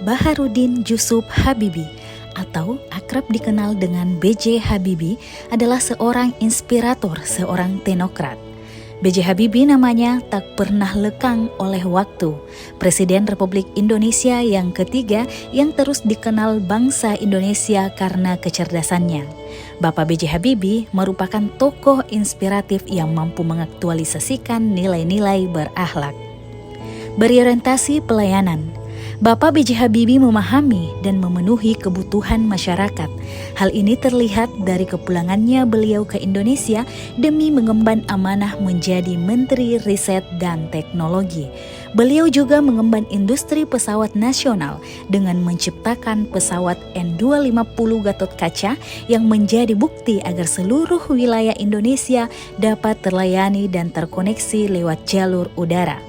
Baharudin Jusuf Habibie atau akrab dikenal dengan B.J. Habibie adalah seorang inspirator, seorang teknokrat. B.J. Habibie namanya tak pernah lekang oleh waktu. Presiden Republik Indonesia yang ketiga yang terus dikenal bangsa Indonesia karena kecerdasannya. Bapak B.J. Habibie merupakan tokoh inspiratif yang mampu mengaktualisasikan nilai-nilai berakhlak. Berorientasi pelayanan, Bapak B.J. Habibie memahami dan memenuhi kebutuhan masyarakat. Hal ini terlihat dari kepulangannya beliau ke Indonesia demi mengemban amanah menjadi Menteri Riset dan Teknologi. Beliau juga mengemban industri pesawat nasional dengan menciptakan pesawat N250 Gatot Kaca yang menjadi bukti agar seluruh wilayah Indonesia dapat terlayani dan terkoneksi lewat jalur udara.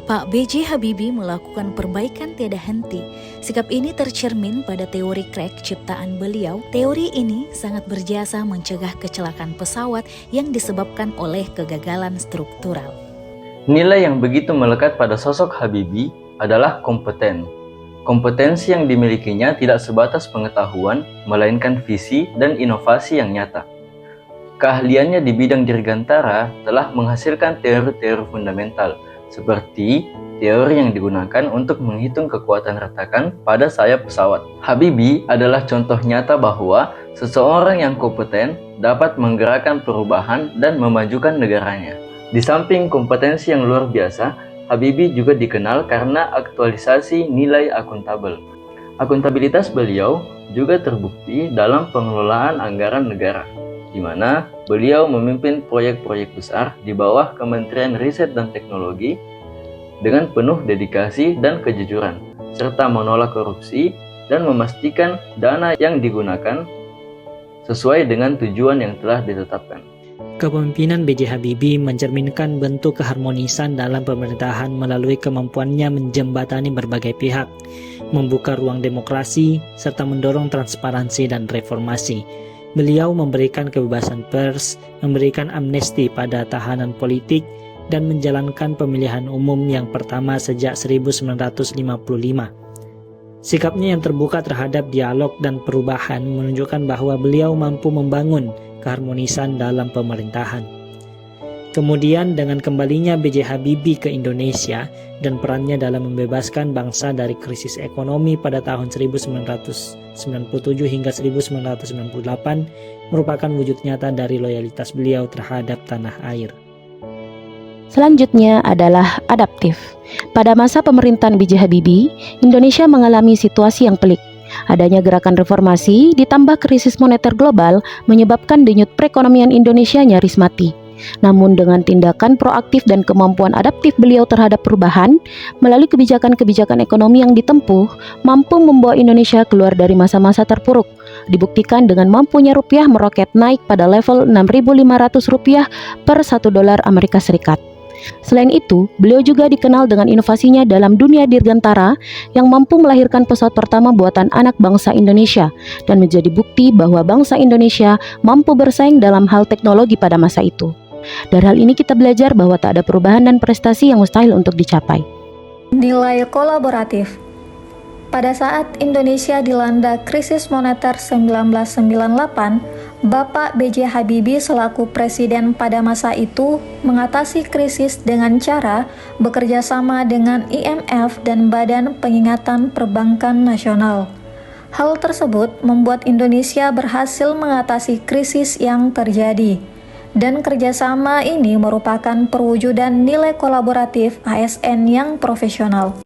Pak B.J. Habibie melakukan perbaikan tiada henti. Sikap ini tercermin pada teori Craig ciptaan beliau. Teori ini sangat berjasa mencegah kecelakaan pesawat yang disebabkan oleh kegagalan struktural. Nilai yang begitu melekat pada sosok Habibie adalah kompeten. Kompetensi yang dimilikinya tidak sebatas pengetahuan, melainkan visi dan inovasi yang nyata. Keahliannya di bidang dirgantara telah menghasilkan teori-teori fundamental, seperti teori yang digunakan untuk menghitung kekuatan retakan pada sayap pesawat. Habibie adalah contoh nyata bahwa seseorang yang kompeten dapat menggerakkan perubahan dan memajukan negaranya. Di samping kompetensi yang luar biasa, Habibie juga dikenal karena aktualisasi nilai akuntabel. Akuntabilitas beliau juga terbukti dalam pengelolaan anggaran negara, di mana beliau memimpin proyek-proyek besar di bawah Kementerian Riset dan Teknologi dengan penuh dedikasi dan kejujuran, serta menolak korupsi dan memastikan dana yang digunakan sesuai dengan tujuan yang telah ditetapkan. Kepemimpinan B.J. Habibie mencerminkan bentuk keharmonisan dalam pemerintahan melalui kemampuannya menjembatani berbagai pihak, membuka ruang demokrasi, serta mendorong transparansi dan reformasi. Beliau memberikan kebebasan pers, memberikan amnesti pada tahanan politik, dan menjalankan pemilihan umum yang pertama sejak 1955. Sikapnya yang terbuka terhadap dialog dan perubahan menunjukkan bahwa beliau mampu membangun keharmonisan dalam pemerintahan. Kemudian dengan kembalinya B.J. Habibie ke Indonesia dan perannya dalam membebaskan bangsa dari krisis ekonomi pada tahun 1997 hingga 1998 merupakan wujud nyata dari loyalitas beliau terhadap tanah air. Selanjutnya adalah adaptif. Pada masa pemerintahan B.J. Habibie, Indonesia mengalami situasi yang pelik. Adanya gerakan reformasi ditambah krisis moneter global menyebabkan denyut perekonomian Indonesia nyaris mati. Namun dengan tindakan proaktif dan kemampuan adaptif beliau terhadap perubahan, melalui kebijakan-kebijakan ekonomi yang ditempuh, mampu membawa Indonesia keluar dari masa-masa terpuruk. Dibuktikan dengan mampunya rupiah meroket naik pada level Rp6.500 per $1 Amerika Serikat. Selain itu, beliau juga dikenal dengan inovasinya dalam dunia dirgantara yang mampu melahirkan pesawat pertama buatan anak bangsa Indonesia dan menjadi bukti bahwa bangsa Indonesia mampu bersaing dalam hal teknologi pada masa itu. Dari hal ini kita belajar bahwa tak ada perubahan dan prestasi yang mustahil untuk dicapai. Nilai kolaboratif. Pada saat Indonesia dilanda krisis moneter 1998, Bapak B.J. Habibie selaku presiden pada masa itu mengatasi krisis dengan cara bekerja sama dengan IMF dan Badan Pengingatan Perbankan Nasional. Hal tersebut membuat Indonesia berhasil mengatasi krisis yang terjadi. Dan kerjasama ini merupakan perwujudan nilai kolaboratif ASN yang profesional.